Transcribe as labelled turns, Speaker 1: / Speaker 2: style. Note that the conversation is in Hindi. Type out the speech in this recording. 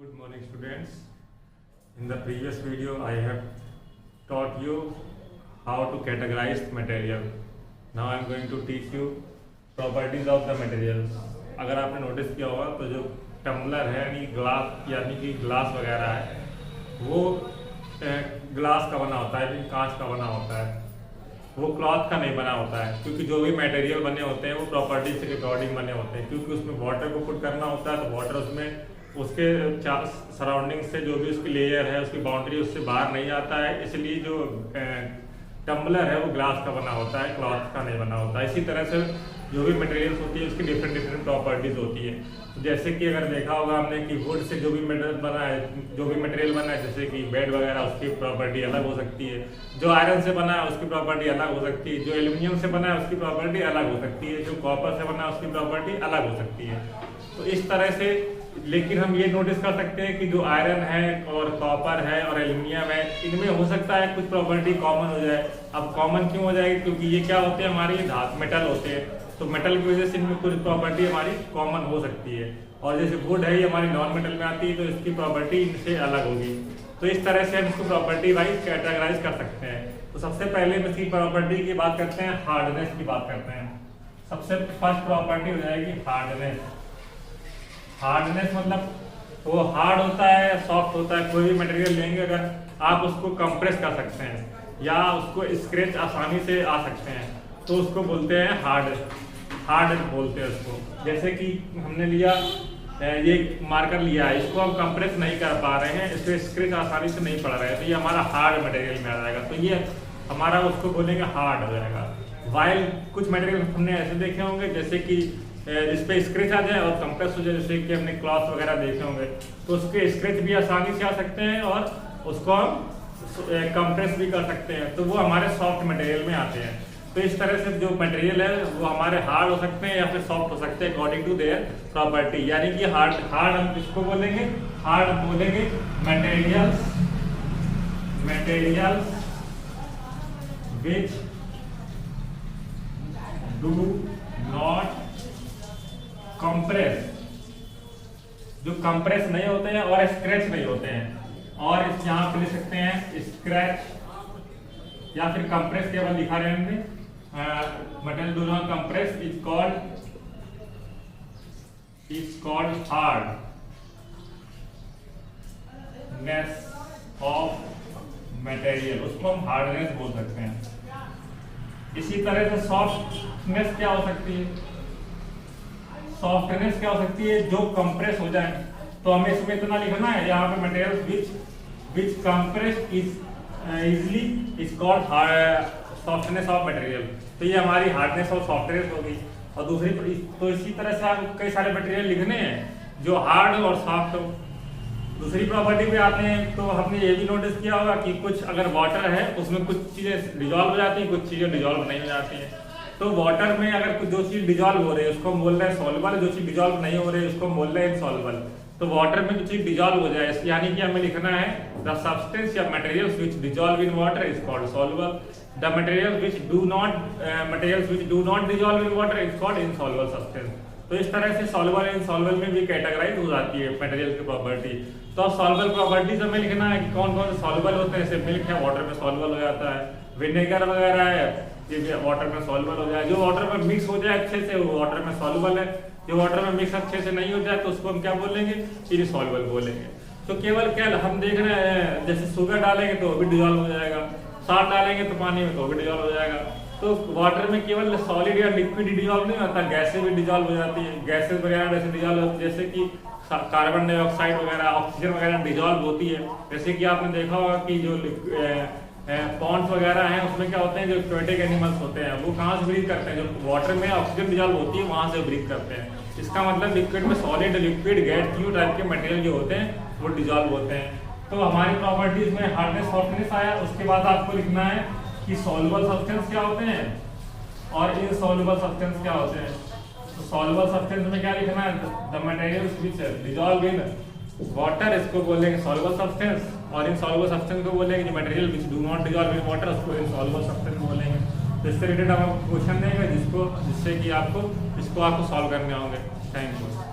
Speaker 1: Good morning students. In the previous video I have taught you how to categorize material. Now I am going to teach you properties of the materials. अगर आपने नोटिस किया होगा तो जो टम्बलर है यानी कि ग्लास वगैरह है वो ग्लास का बना होता है, कांच का बना होता है, वो क्लॉथ का नहीं बना होता है। क्योंकि जो भी मटेरियल बने होते हैं वो प्रॉपर्टीज के अकॉर्डिंग बने होते हैं। क्योंकि उसमें वाटर को पुट करना होता है तो वाटर उसमें उसके सराउंडिंग से जो भी उसकी लेयर है उसकी बाउंड्री उससे बाहर नहीं आता है, इसलिए जो टम्बलर है वो ग्लास का बना होता है, क्लॉथ का नहीं बना होता है। इसी तरह से जो भी मटेरियल्स होती है उसकी डिफरेंट प्रॉपर्टीज होती है। तो जैसे कि अगर देखा होगा हमने कि वुड से जो भी मटेरियल बना है, जैसे कि बेड वगैरह, उसकी प्रॉपर्टी अलग हो सकती है। जो आयरन से बना है उसकी प्रॉपर्टी अलग हो सकती है। जो एल्यूमिनियम से बना है उसकी प्रॉपर्टी अलग हो सकती है। जो कॉपर से बना है उसकी प्रॉपर्टी अलग हो सकती है। तो इस तरह से, लेकिन हम ये नोटिस कर सकते हैं कि जो आयरन है और कॉपर है और एल्यूमिनियम है, इनमें हो सकता है कुछ प्रॉपर्टी कॉमन हो जाए। अब कॉमन क्यों हो जाएगी? क्योंकि ये क्या होते हैं, हमारी धातु मेटल होते हैं, तो मेटल की वजह से इनमें कुछ प्रॉपर्टी हमारी कॉमन हो सकती है। और जैसे वुड है, ये हमारी नॉन मेटल में आती है, तो इसकी प्रॉपर्टी इनसे अलग होगी। तो इस तरह से हम इसको प्रॉपर्टी वाइज कैटेगराइज कर सकते हैं। तो सबसे पहले हम इसकी प्रॉपर्टी की बात करते हैं, हार्डनेस की बात करते हैं। सबसे फर्स्ट प्रॉपर्टी हो जाएगी हार्डनेस। हार्डनेस मतलब वो हार्ड होता है, सॉफ्ट होता है। कोई भी मटेरियल लेंगे अगर आप उसको कंप्रेस कर सकते हैं या उसको स्क्रैच आसानी से आ सकते हैं तो उसको बोलते हैं हार्ड बोलते हैं उसको। जैसे कि हमने लिया ये मार्कर लिया है, इसको हम कंप्रेस नहीं कर पा रहे हैं, इस पर स्क्रैच आसानी से नहीं पड़ रहा है, तो ये हमारा हार्ड मटेरियल में आ जाएगा। तो ये हमारा उसको बोलेंगे हार्ड हो जाएगा। वाइल कुछ मटेरियल हमने ऐसे देखे होंगे जैसे कि जिस पे स्क्रैच आ जाए और कंप्रेस हो जाए, जैसे कि हमने क्लॉथ वगैरह देखे होंगे, तो उसके स्क्रैच भी आसानी से आ सकते हैं और उसको हम कंप्रेस भी कर सकते हैं, तो वो हमारे सॉफ्ट मटेरियल में आते हैं। तो इस तरह से जो मटेरियल है वो हमारे हार्ड हो सकते हैं या फिर सॉफ्ट हो सकते हैं अकॉर्डिंग टू देयर प्रॉपर्टी। यानी कि हार्ड हम किसको बोलेंगे? हार्ड बोलेंगे materials which do not compress, जो कंप्रेस नहीं होते हैं और स्क्रैच नहीं होते हैं। और इस यहाँ पे लिख सकते हैं स्क्रैच या फिर कंप्रेस केवल लिखा रहे हैं। Material do not compress is called hardness of material, उसको हम हार्डनेस बोल सकते हैं। इसी तरह से सॉफ्टनेस क्या हो सकती है? सॉफ्टनेस क्या हो सकती है? जो कंप्रेस हो जाए, तो हमें इसमें इतना लिखना है यहाँ पे material which compress is easily is called softness of material. तो ये हमारी हार्डनेस और सॉफ्टनेस होगी। और दूसरी तो इसी तरह से आपको कई सारे मटेरियल लिखने हैं जो हार्ड और सॉफ्ट हो। दूसरी प्रॉपर्टी पे आते हैं, तो हमने ये भी नोटिस किया होगा कि कुछ अगर वाटर है उसमें कुछ चीजें डिजॉल्व हो जाती हैं, कुछ चीजें डिजॉल्व नहीं हो जाती हैं। तो वाटर में अगर कुछ जो चीज डिजॉल्व हो रही है उसको हम बोल रहे हैं सॉल्युबल, जो चीज डिजॉल्व नहीं हो रही है उसको हम बोल रहे हैं इनसॉल्युबल। तो वाटर में जो चीज डिजॉल्व हो जाए, यानी कि हमें लिखना है द सब्सटेंस या materials which dissolve in water is called soluble, the materials which do not dissolve in water is called insoluble substance. तो इस तरह से सॉल्युबल और इनसॉल्युबल में भी कैटेगराइज हो जाती है मटेरियल की प्रॉपर्टी। तो अब सॉल्युबल प्रॉपर्टीज हमें लिखना है कि कौन कौन से सॉल्युबल होते हैं। जैसे मिल्क है, वाटर में सॉल्युबल हो जाता है। विनेगर वगैरह है, ये वाटर में सॉल्युबल हो जाए। जो वाटर में मिक्स हो जाए अच्छे से वो वाटर में सॉल्युबल है। जो वाटर में मिक्स अच्छे से नहीं हो जाए तो उसको हम क्या बोलेंगे? इनसॉल्युबल बोलेंगे। तो केवल क्या हम देख रहे हैं, जैसे शुगर डालेंगे तो भी डिजॉल्व हो जाएगा, साल्ट डालेंगे तो पानी में तो भी डिजॉल्व हो जाएगा। तो वाटर में केवल सॉलिड या लिक्विड डिजॉल्व नहीं होता, गैसें भी डिजॉल्व हो जाती है। गैसेस वगैरह जैसे डिजॉल्व होती है, जैसे कि कार्बन डाइऑक्साइड वगैरह, ऑक्सीजन वगैरह डिजॉल्व होती है। जैसे कि आपने देखा होगा कि जो पॉन्ड्स वगैरह हैं उसमें क्या होते हैं, जो एक्वेटिक एनिमल्स होते हैं वो कहाँ से ब्रीथ करते हैं? जो वाटर में ऑक्सीजन डिजॉल्व होती है वहां से ब्रीथ करते हैं। इसका मतलब लिक्विड में solid, liquid, gas, fluid type के मटेरियल जो होते हैं वो डिजॉल्व होते हैं। तो हमारी प्रॉपर्टीज में हार्डनेस, सॉफ्टनेस आया। उसके बाद आपको लिखना है कि सॉल्युबल सब्सटेंस क्या होते हैं और इनसॉल्युबल सब्सटेंस क्या होते हैं। तो सॉल्युबल सब्सटेंस में क्या लिखना है? The materials which dissolve in water, इसको बोलेंगे सॉल्युबल सब्सटेंस। और इनसॉल्युबल सब्सटेंस को बोलेंगे जो material which do not dissolve in water, उसको इनसॉल्युबल सब्सटेंस बोलेंगे। तो इससे रिलेटेड हम क्वेश्चन देंगे जिससे कि इसको आपको सॉल्व करने होंगे। Thank you.